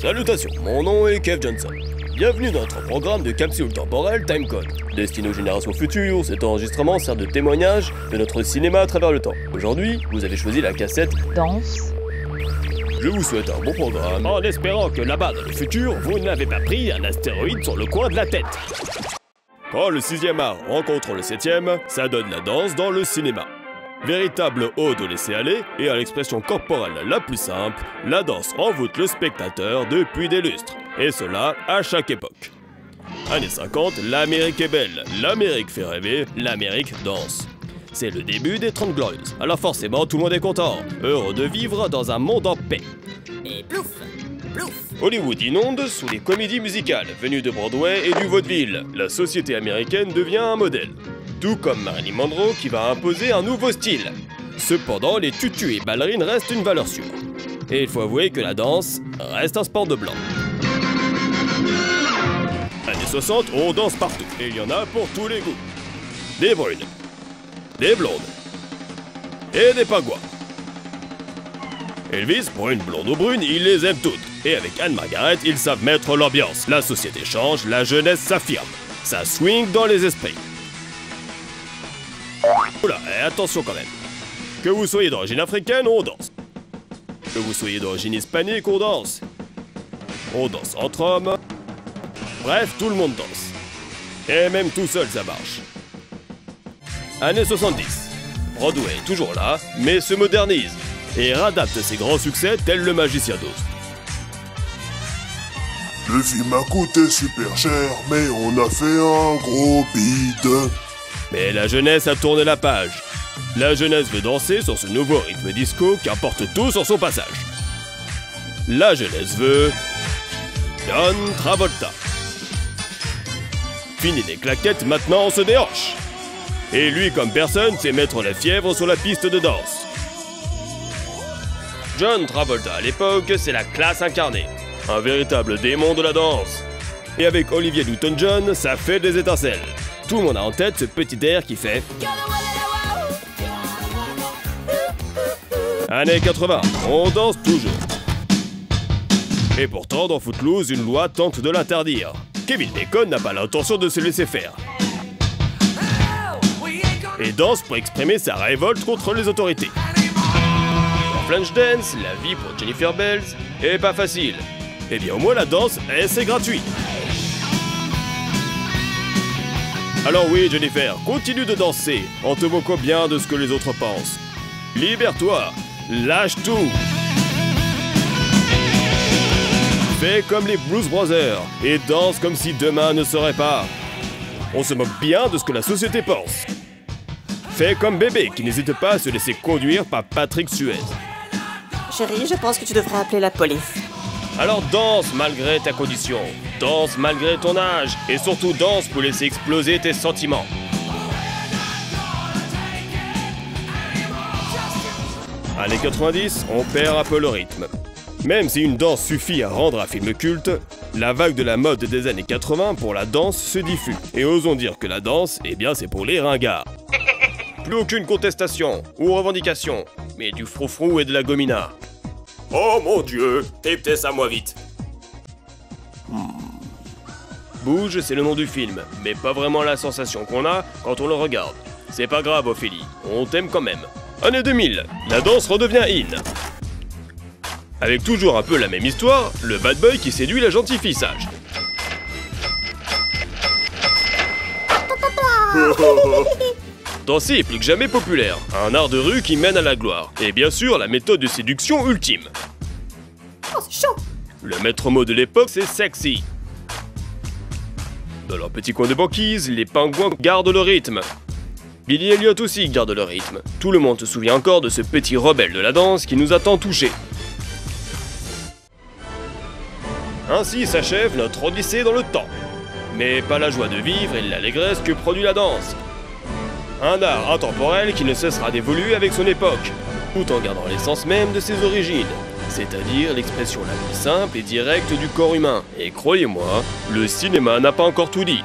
Salutations, mon nom est Kev Johnson. Bienvenue dans notre programme de capsule temporelle Timecode. Destiné aux générations futures, cet enregistrement sert de témoignage de notre cinéma à travers le temps. Aujourd'hui, vous avez choisi la cassette Danse. Je vous souhaite un bon programme, en espérant que là-bas dans le futur, vous n'avez pas pris un astéroïde sur le coin de la tête. Quand le 6e art rencontre le 7e, ça donne la danse dans le cinéma. Véritable ode au laisser-aller et à l'expression corporelle la plus simple, la danse envoûte le spectateur depuis des lustres, et cela à chaque époque. Années 50, l'Amérique est belle, l'Amérique fait rêver, l'Amérique danse. C'est le début des 30 glorieuses, alors forcément tout le monde est content, heureux de vivre dans un monde en paix. Et plouf, plouf. Hollywood inonde sous les comédies musicales venues de Broadway et du vaudeville. La société américaine devient un modèle. Tout comme Marilyn Monroe qui va imposer un nouveau style. Cependant, les tutus et ballerines restent une valeur sûre. Et il faut avouer que la danse reste un sport de blanc. Années 60, on danse partout. Et il y en a pour tous les goûts. Des brunes, des blondes et des pingouins. Elvis, brune, blonde ou brune, ils les aiment toutes. Et avec Anne-Margaret, ils savent mettre l'ambiance. La société change, la jeunesse s'affirme. Ça swing dans les esprits. Oula, attention quand même. Que vous soyez d'origine africaine, on danse. Que vous soyez d'origine hispanique, on danse. On danse entre hommes. Bref, tout le monde danse. Et même tout seul, ça marche. Années 70. Broadway est toujours là, mais se modernise. Et réadapte ses grands succès tels le Magicien d'Oz. Le film a coûté super cher, mais on a fait un gros bide. Mais la jeunesse a tourné la page. La jeunesse veut danser sur ce nouveau rythme disco qui emporte tout sur son passage. La jeunesse veut... John Travolta. Fini les claquettes, maintenant on se déhanche. Et lui, comme personne, sait mettre la fièvre sur la piste de danse. John Travolta à l'époque, c'est la classe incarnée. Un véritable démon de la danse. Et avec Olivia Newton-John, ça fait des étincelles. Tout le monde a en tête ce petit air qui fait... Années 80, on danse toujours. Et pourtant, dans Footloose, une loi tente de l'interdire. Kevin Bacon n'a pas l'intention de se laisser faire. Et danse pour exprimer sa révolte contre les autorités. Dans Flashdance, la vie pour Jennifer Bells est pas facile. Eh bien au moins la danse, c'est gratuit. Alors oui Jennifer, continue de danser, en te moquant bien de ce que les autres pensent. Libère-toi, lâche tout. Fais comme les Blues Brothers, et danse comme si demain ne serait pas. On se moque bien de ce que la société pense. Fais comme bébé, qui n'hésite pas à se laisser conduire par Patrick Suez. Chérie, je pense que tu devrais appeler la police. Alors danse malgré ta condition, danse malgré ton âge, et surtout danse pour laisser exploser tes sentiments. Années 90, on perd un peu le rythme. Même si une danse suffit à rendre un film culte, la vague de la mode des années 80 pour la danse se diffuse. Et osons dire que la danse, eh bien c'est pour les ringards. Plus aucune contestation ou revendication, mais du froufrou et de la gomina. Oh mon Dieu, tape ça moi vite. Bouge, c'est le nom du film, mais pas vraiment la sensation qu'on a quand on le regarde. C'est pas grave Ophélie, on t'aime quand même. Année 2000, la danse redevient in. Avec toujours un peu la même histoire, le bad boy qui séduit la gentille fille sage. Danser est plus que jamais populaire, un art de rue qui mène à la gloire, et bien sûr la méthode de séduction ultime. Oh, c'est chaud. Le maître mot de l'époque, c'est sexy. Dans leur petit coin de banquise, les pingouins gardent le rythme. Billy Elliot aussi garde le rythme. Tout le monde se souvient encore de ce petit rebelle de la danse qui nous a tant touchés. Ainsi s'achève notre odyssée dans le temps. Mais pas la joie de vivre et l'allégresse que produit la danse. Un art intemporel qui ne cessera d'évoluer avec son époque, tout en gardant l'essence même de ses origines, c'est-à-dire l'expression la plus simple et directe du corps humain. Et croyez-moi, le cinéma n'a pas encore tout dit.